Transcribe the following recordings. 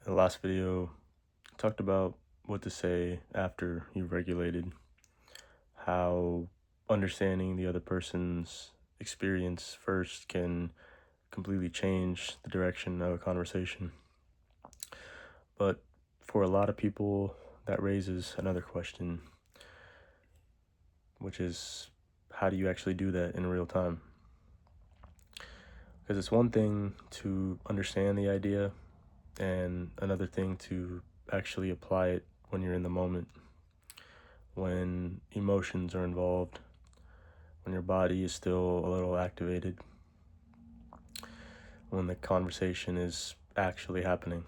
In the last video, I talked about what to say after you've regulated, how understanding the other person's experience first can completely change the direction of a conversation. But for a lot of people, that raises another question, which is how do you actually do that in real time? Because it's one thing to understand the idea and another thing to actually apply it when you're in the moment, when emotions are involved, when your body is still a little activated, when the conversation is actually happening.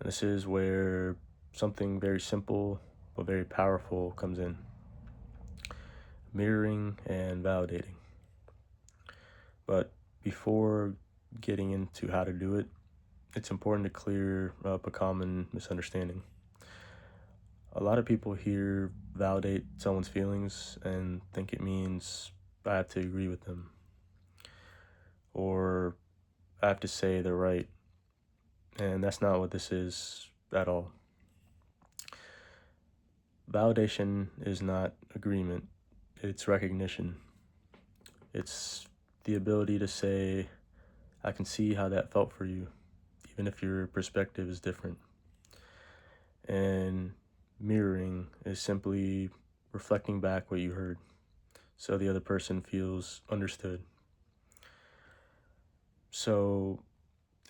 And this is where something very simple but very powerful comes in: mirroring and validating. But before getting into how to do it, it's important to clear up a common misunderstanding. A lot of people hear validate someone's feelings and think it means I have to agree with them, or I have to say they're right. And that's not what this is at all. Validation is not agreement, it's recognition. It's the ability to say, I can see how that felt for you, even if your perspective is different. And mirroring is simply reflecting back what you heard so the other person feels understood. So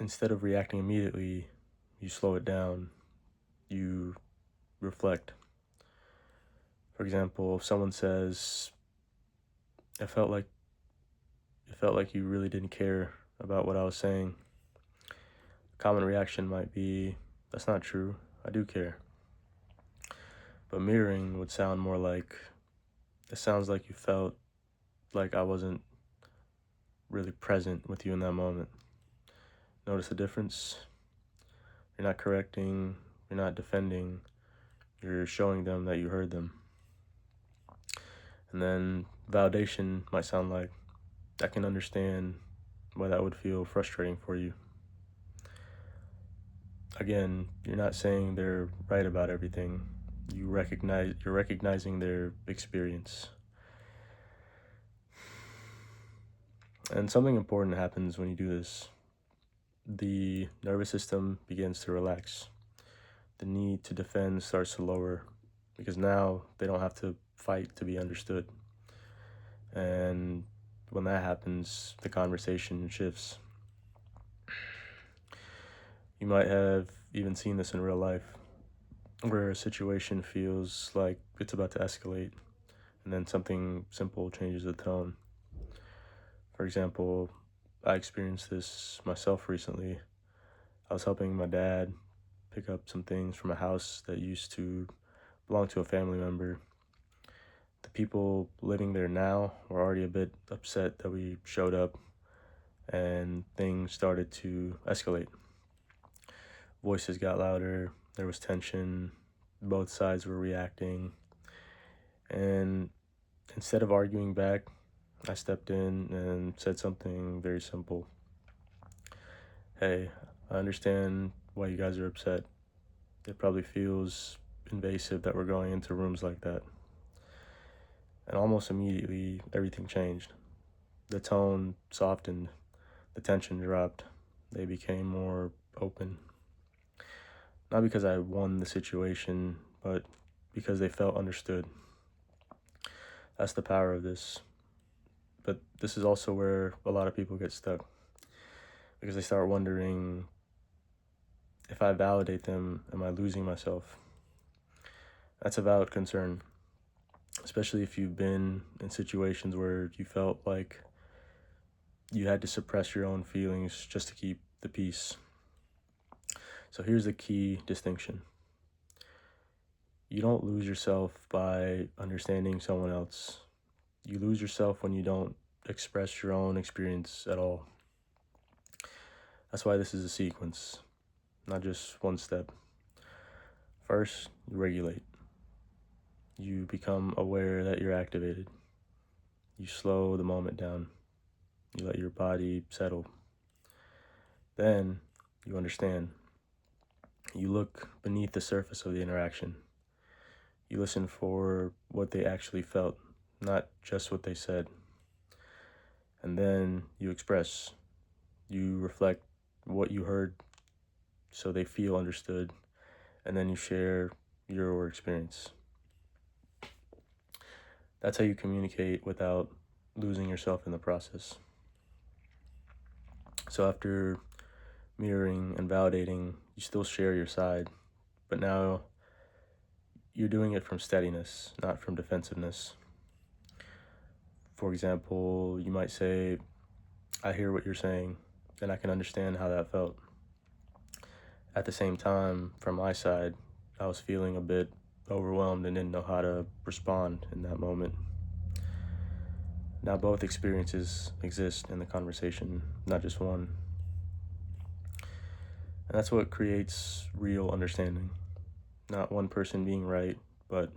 instead of reacting immediately, you slow it down, you reflect. For example, if someone says, "It felt like you really didn't care about what I was saying," a common reaction might be, "That's not true. I do care." But mirroring would sound more like, "It sounds like you felt like I wasn't really present with you in that moment." Notice the difference? You're not correcting, you're not defending, you're showing them that you heard them. And then validation might sound like, I can understand why that would feel frustrating for you. Again, you're not saying they're right about everything. You're recognizing their experience. And something important happens when you do this. The nervous system begins to relax. The need to defend starts to lower because now they don't have to fight to be understood. And when that happens, the conversation shifts. You might have even seen this in real life, where a situation feels like it's about to escalate, and then something simple changes the tone. For example, I experienced this myself recently. I was helping my dad pick up some things from a house that used to belong to a family member. The people living there now were already a bit upset that we showed up, and things started to escalate. Voices got louder, there was tension, both sides were reacting, and instead of arguing back, I stepped in and said something very simple. Hey, I understand why you guys are upset. It probably feels invasive that we're going into rooms like that. And almost immediately, everything changed. The tone softened, the tension dropped, they became more open. Not because I won the situation, but because they felt understood. That's the power of this. But this is also where a lot of people get stuck, because they start wondering, if I validate them, am I losing myself? That's a valid concern, especially if you've been in situations where you felt like you had to suppress your own feelings just to keep the peace. So here's the key distinction. You don't lose yourself by understanding someone else. You lose yourself when you don't express your own experience at all. That's why this is a sequence, not just one step. First, you regulate. You become aware that you're activated. You slow the moment down. You let your body settle. Then you understand. You look beneath the surface of the interaction. You listen for what they actually felt, not just what they said. And then you express. You reflect what you heard so they feel understood, and then you share your experience. That's how you communicate without losing yourself in the process. So after mirroring and validating, you still share your side, but now you're doing it from steadiness, not from defensiveness. For example, you might say, I hear what you're saying, and I can understand how that felt. At the same time, from my side, I was feeling a bit overwhelmed and didn't know how to respond in that moment. Now both experiences exist in the conversation, not just one. And that's what creates real understanding. Not one person being right, but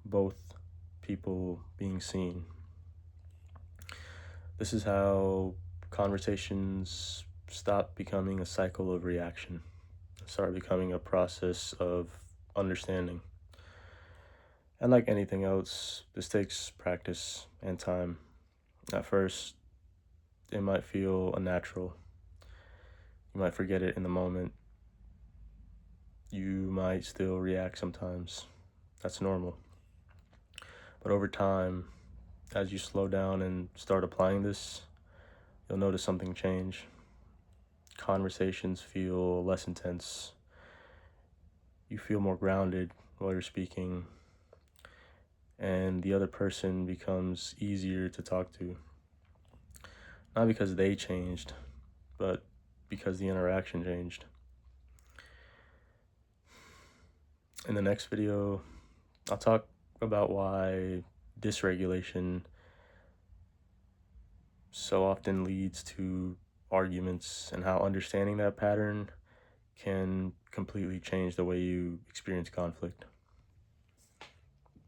both people being seen. This is how conversations stop becoming a cycle of reaction, start becoming a process of understanding. And like anything else, this takes practice and time. At first, it might feel unnatural. You might forget it in the moment. You might still react sometimes. That's normal. But over time, as you slow down and start applying this, you'll notice something change. Conversations feel less intense. You feel more grounded while you're speaking, and the other person becomes easier to talk to. Not because they changed, but because the interaction changed. In the next video, I'll talk about why dysregulation so often leads to arguments and how understanding that pattern can completely change the way you experience conflict.